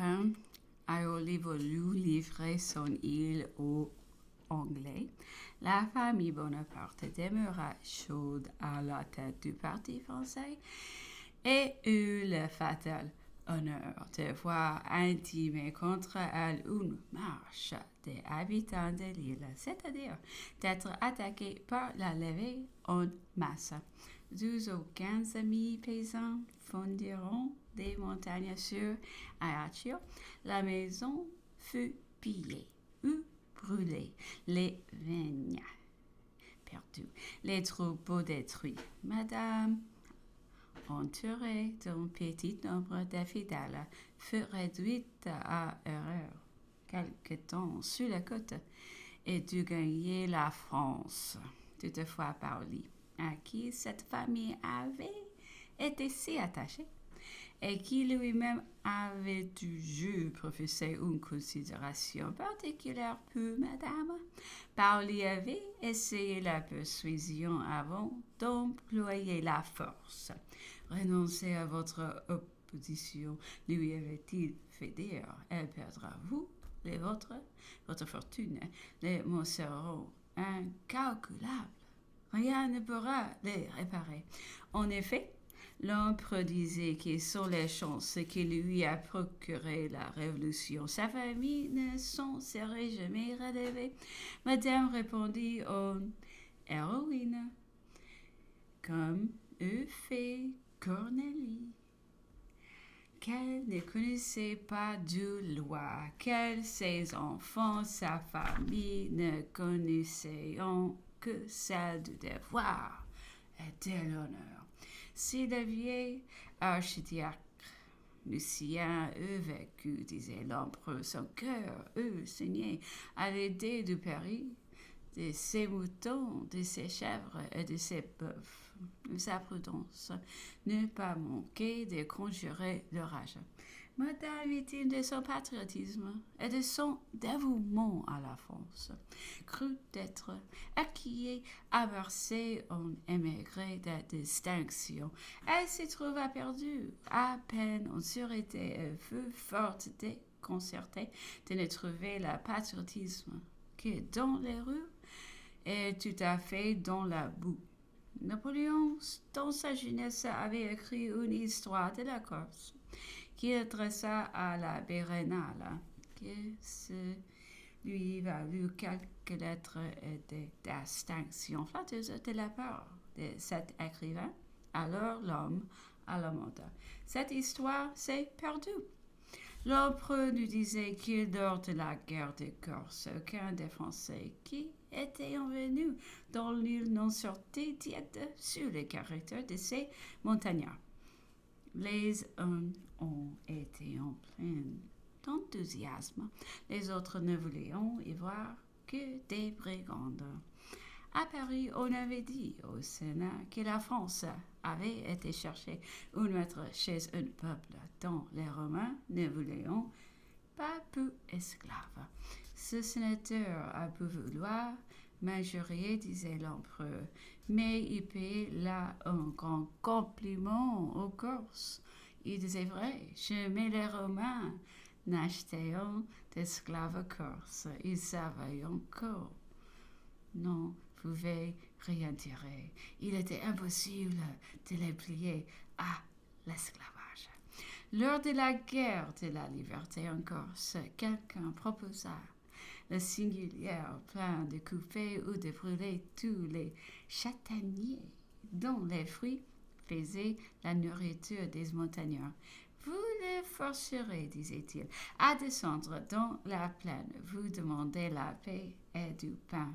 pain à olive voulu livrer son île aux Anglais, la famille Bonaparte demeura chaude à la tête du parti français et eut le fatal honneur de voir intimer contre elle une marche des habitants de l'île, c'est-à-dire d'être attaqués par la levée en masse. 12 ou 15 000 paysans fondiront des montagnes sur Ajaccio. La maison fut pillée ou brûlée, les vignes perdues, les troupeaux détruits. Madame, entourée d'un petit nombre de fidèles, fut réduite à erreur quelque temps sur la côte et dut gagner la France, toutefois Paoli, à qui cette famille avait été si attachée et qui lui-même avait toujours professé une considération particulière pour madame. Paoli avait essayé la persuasion avant d'employer la force. Renoncez à votre opposition, lui avait-il fait dire. Elle perdra vous, les vôtres, votre fortune. Les mots seront incalculables. Rien ne pourra les réparer. En effet, l'empereur disait que sont les chances qui lui a procuré la révolution. Sa famille ne s'en serait jamais relevée. Madame répondit en héroïne, comme eût fait Cornélie, qu'elle ne connaissait pas de loi, qu'elle, ses enfants, sa famille ne connaissaient que celle du devoir et de l'honneur. Si le vieil archidiacre Lucien eût vécu, disait l'empereur, son cœur eût saigné à l'idée du péril de ses moutons, de ses chèvres et de ses bœufs. Sa prudence n'eût pas manqué de conjurer l'orage. Madame victime de son patriotisme et de son dévouement à la France, crut être acquis, avercée en émigré de distinction. Elle s'y trouva perdue, à peine en sûreté et fut fort déconcertée de ne trouver le patriotisme que dans les rues et tout à fait dans la boue. Napoléon, dans sa jeunesse, avait écrit une histoire de la Corse qu'il adressa à la Bérénale, que ce lui valut quelques lettres de distinction flatteuse de la part de cet écrivain, alors l'homme à la mode. Cette histoire s'est perdue. L'empereur nous disait qu'il lors de la guerre de Corse, aucun des Français qui étaient venus dans l'île non sortit tiède sur le caractère de ces montagnards. Les uns ont été en plein d'enthousiasme, les autres ne voulaient y voir que des brigands. À Paris, on avait dit au Sénat que la France avait été chercher un maître chez un peuple dont les Romains ne voulaient pas peu esclaves. Ce sénateur a pu vouloir m'injurier, disait l'empereur, mais il payait là un grand compliment aux Corses. Il disait vrai, jamais les Romains n'achetaient d'esclaves corses. Ils savaient encore non pouvait rien tirer. Il était impossible de les plier à l'esclavage. Lors de la guerre de la liberté en Corse, quelqu'un proposa le singulier plan de couper ou de brûler tous les châtaigniers dont les fruits faisaient la nourriture des montagnards. Vous les forcerez, disait-il, à descendre dans la plaine. Vous demandez la paix et du pain.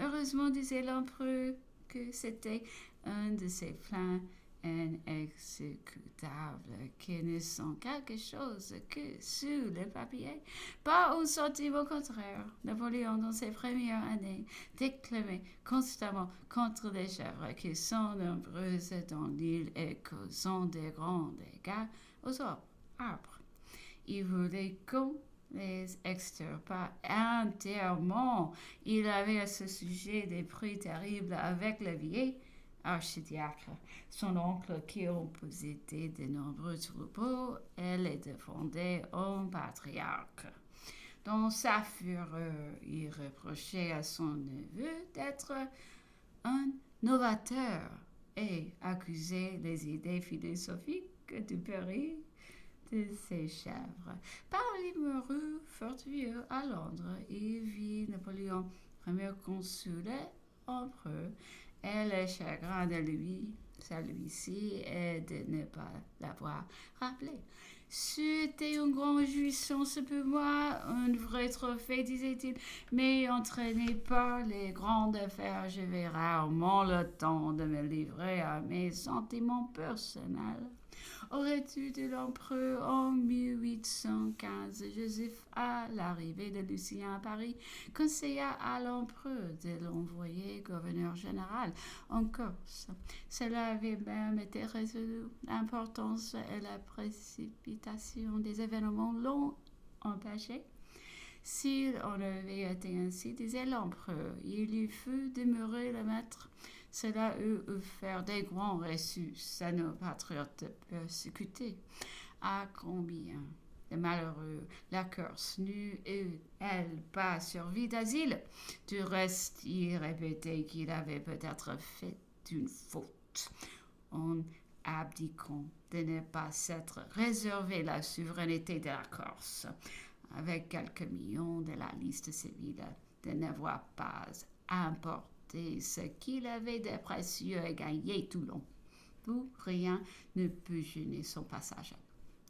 Heureusement, disait l'empereur, que c'était un de ces plans inexécutables qui ne sont quelque chose que sur le papier. Pas un centime au contraire. Napoléon, dans ses premières années, déclamait constamment contre les chèvres qui sont nombreuses dans l'île et causant de grands dégâts aux arbres. Il voulait qu'on les extirpa entièrement. Il avait à ce sujet des prix terribles avec le vieil archidiacre. Son oncle qui en possédait de nombreux troupeaux et les défendait en patriarche. Dans sa fureur, il reprochait à son neveu d'être un novateur et accusait les idées philosophiques du péril de ses chèvres. Par l'humoreux fortueux à Londres, il vit Napoléon, premier consul et empereur, et le chagrin de celui-ci est de ne pas l'avoir rappelé. C'était une grande jouissance pour moi, un vrai trophée, disait-il, mais entraîné par les grandes affaires, je vais rarement le temps de me livrer à mes sentiments personnels. Au retour de l'empereur en 1815, Joseph, à l'arrivée de Lucien à Paris, conseilla à l'empereur de l'envoyer gouverneur général en Corse. Cela avait même été résolu. L'importance et la précipitation des événements l'ont empêché. S'il en avait été ainsi, disait l'empereur, il lui fut demeurer le maître. Cela eût offert des grands reçus à nos patriotes persécutés. À combien de malheureux la Corse n'eût, elle, pas servi d'asile. Du reste, il répétait qu'il avait peut-être fait une faute en abdiquant de ne pas s'être réservé la souveraineté de la Corse, avec quelques millions de la liste civile, de n'avoir pas importé ce qu'il avait de précieux à gagner Toulon. Pour rien ne peut gêner son passage.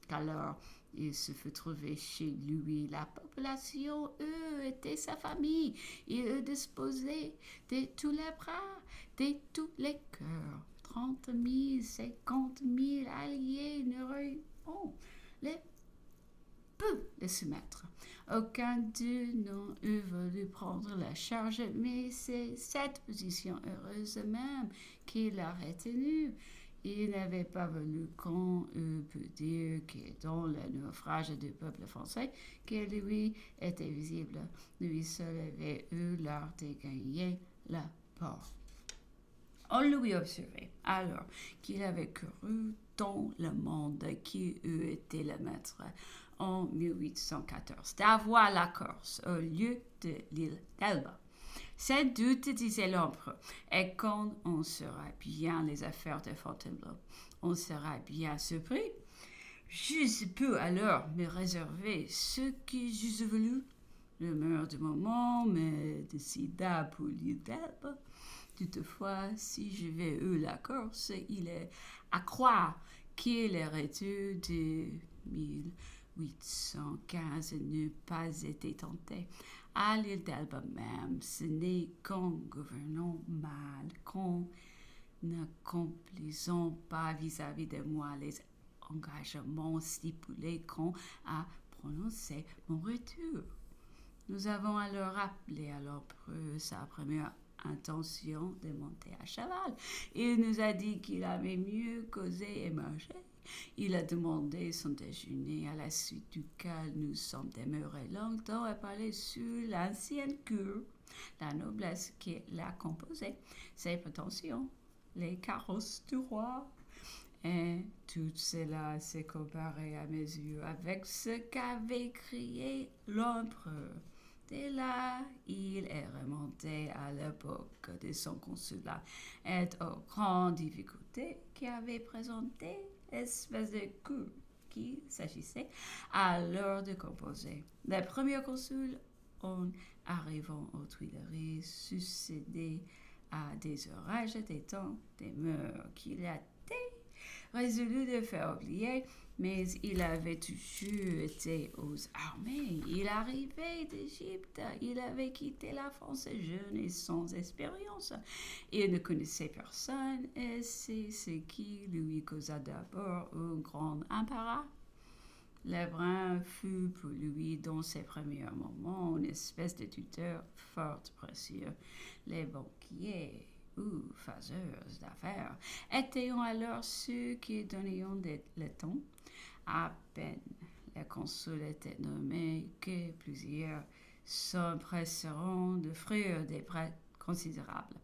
Qu'alors il se fut trouvé chez lui la population, eux, était sa famille. Il eût disposé de tous les bras, de tous les cœurs. 30 000, 50 000 alliés n'auraient les peut les soumettre. Aucun d'eux n'ont eu voulu prendre la charge, mais c'est cette position heureuse même qu'il a retenue. Il n'avait pas voulu qu'on peut dire que dans le naufrage du peuple français, que lui était visible. Lui seul avait eu l'art de gagner la port. On lui observait alors qu'il avait couru dans le monde qui eût été le maître en 1814 d'avoir la Corse au lieu de l'île d'Elba. Sans doute, disait l'empereur, et quand on saura bien les affaires de Fontainebleau, on sera bien surpris. Je peux alors me réserver ce que j'eusse voulu. Le meilleur du moment me décida pour l'île d'Elba. Toutefois, si j'avais eu la Corse, il est à croire qu'il aurait eu de 1815 n'eût pas été tenté. À l'île d'Elba même, ce n'est qu'en gouvernant mal, qu'en n'accomplissant pas vis-à-vis de moi les engagements stipulés qu'on a prononcé mon retour. Nous avons alors rappelé à l'empereur sa première intention de monter à cheval. Il nous a dit qu'il avait mieux causé et marché. Il a demandé son déjeuner, à la suite duquel nous sommes demeurés longtemps à parler sur l'ancienne cour, la noblesse qui la composait, ses prétentions, les carrosses du roi. Et tout cela s'est comparé à mes yeux avec ce qu'avait crié l'empereur. Dès là, il est remonté à l'époque de son consulat et aux grandes difficultés qui avaient présenté l'espèce de cour qu'il s'agissait alors de composer. Les premiers consuls, en arrivant aux Tuileries, succédaient à des orages des temps, des mœurs qu'il a résolu de faire oublier, mais il avait toujours été aux armées. Il arrivait d'Égypte, il avait quitté la France jeune et sans expérience. Il ne connaissait personne et c'est ce qui lui causa d'abord un grand embarras. Lebrun fut pour lui, dans ses premiers moments, une espèce de tuteur fort précieux. Les banquiers ou faiseurs d'affaires étaient alors ceux qui donnaient le ton. À peine le consul était nommé que plusieurs s'empresseront d'offrir des prêts considérables.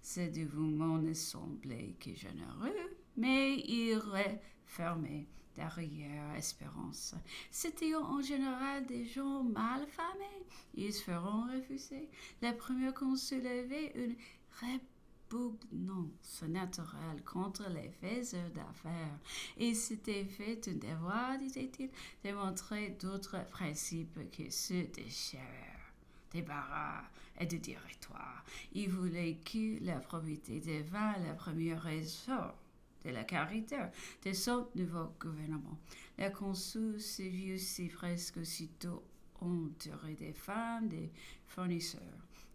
Ce dévouement ne semblait que généreux, mais il refermait derrière espérance. C'était en général des gens mal famés. Ils se feront refuser. Les premiers consuls avaient une répugnance naturelle contre les faiseurs d'affaires. Et s'était fait un devoir, disait-il, de montrer d'autres principes que ceux de chaleur, des barras et de directoire. Il voulait que la probité devint la première ressort de la caractère de son nouveau gouvernement. Les consuls se vit aussi presque aussitôt entourés des femmes, des fournisseurs.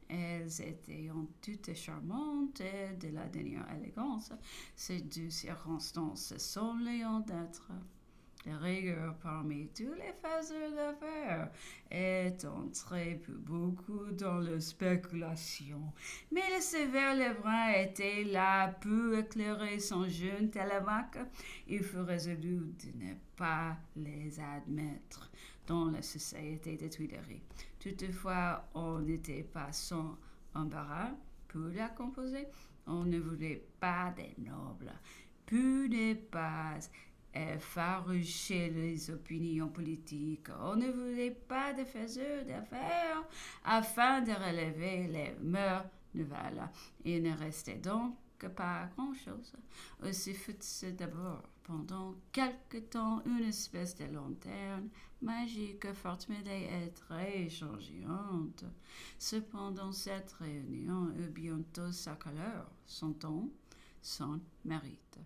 Elles étaient en toutes charmantes et de la dernière élégance. Ces deux circonstances semblaient d'être de rigueur parmi tous les faiseurs d'affaires est entré pour beaucoup dans la spéculation. Mais le sévère Lebrun était là pour éclairer son jeune Télémaque. Il fut résolu de ne pas les admettre dans la société des Tuileries. Toutefois, on n'était pas sans embarras pour la composer. On ne voulait pas des nobles, pour ne pas effaroucher les opinions politiques. On ne voulait pas de faiseurs d'affaires afin de relever les mœurs nouvelles. Il ne restait donc pas grand-chose. Aussi fut-ce d'abord, pendant quelque temps, une espèce de lanterne magique, fort mêlée et très changeante. Cependant, cette réunion eut bientôt sa couleur, son ton, son mérite.